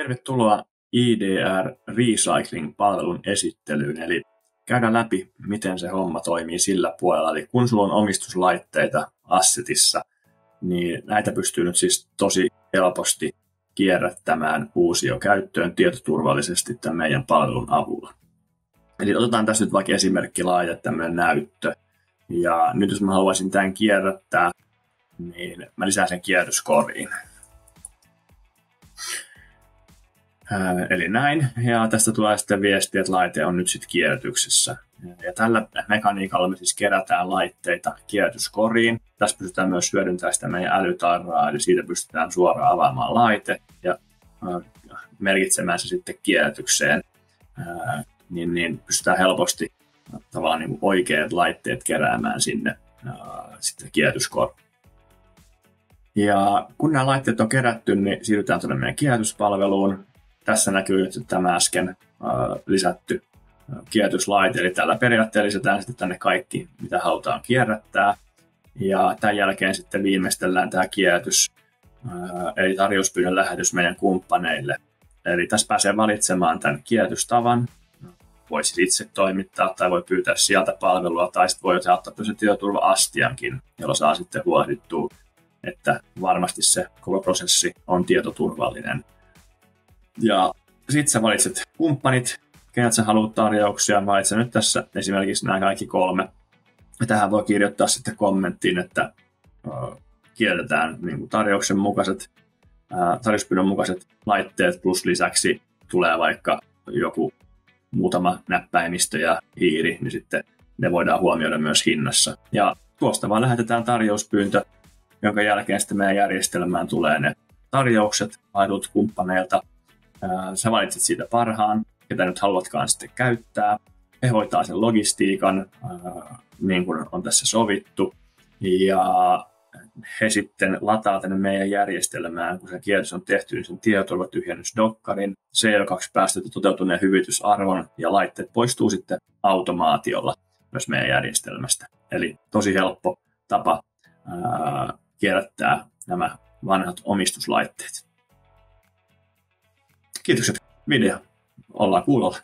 Tervetuloa IDR Recycling-palvelun esittelyyn. Eli käydään läpi, miten se homma toimii sillä puolella. Eli kun sulla on omistuslaitteita assetissa, niin näitä pystyy nyt siis tosi helposti kierrättämään uusiokäyttöön tietoturvallisesti tämän meidän palvelun avulla. Eli otetaan tässä nyt vaikka esimerkkilaite, tämmöinen näyttö. Ja nyt jos mä haluaisin tämän kierrättää, niin mä lisään sen kierrätyskoriin. Eli näin, ja tästä tulee sitten viesti, että laite on nyt sitten kierrätyksessä. Ja tällä mekaniikalla me siis kerätään laitteita kierrätyskoriin. Tässä pystytään myös hyödyntämään sitä meidän älytarraa, eli siitä pystytään suoraan avaamaan laite ja merkitsemään se sitten kierrätykseen. Niin pystytään helposti tavallaan niin oikeat laitteet keräämään sinne sitten kierrätyskoriin. Ja kun nämä laitteet on kerätty, niin siirrytään tuonne meidän kierrätyspalveluun. Tässä näkyy nyt tämä äsken lisätty kierrätyslaite, eli tällä periaatteella lisätään sitten tänne kaikki, mitä halutaan kierrättää. Ja tämän jälkeen sitten viimeistellään tämä kierrätys, eli tarjouspyynnön lähetys meidän kumppaneille. Eli tässä pääsee valitsemaan tämän kierrätystavan. Voi siis itse toimittaa tai voi pyytää sieltä palvelua, tai sitten voi ottaa tämmöisen tietoturva-astiankin, jolla saa sitten huolehdittua, että varmasti se koko prosessi on tietoturvallinen. Ja sitten sä valitset kumppanit, kenet sä haluat tarjouksia. Valitsen nyt tässä esimerkiksi nämä kaikki 3. Ja tähän voi kirjoittaa sitten kommenttiin, että kierrätetään niin tarjouksen mukaiset, tarjouspyynnön mukaiset laitteet, plus lisäksi tulee vaikka joku muutama näppäimistö ja hiiri, niin sitten ne voidaan huomioida myös hinnassa. Ja tuosta vaan lähetetään tarjouspyyntö, jonka jälkeen sitten meidän järjestelmään tulee ne tarjoukset haetut kumppaneilta. Sä valitset siitä parhaan, ketä nyt haluatkaan sitten käyttää. He hoitaa sen logistiikan, niin kuin on tässä sovittu. Ja he sitten lataa tänne meidän järjestelmään, kun se kierrätys on tehty, niin sen tietoturvatyhjennysdokkarin, CO2-päästöt toteutuneen hyvitysarvon ja laitteet poistuu sitten automaatiolla myös meidän järjestelmästä. Eli tosi helppo tapa kierrättää nämä vanhat omistuslaitteet. Kiitokset video. Ollaan kuulolla.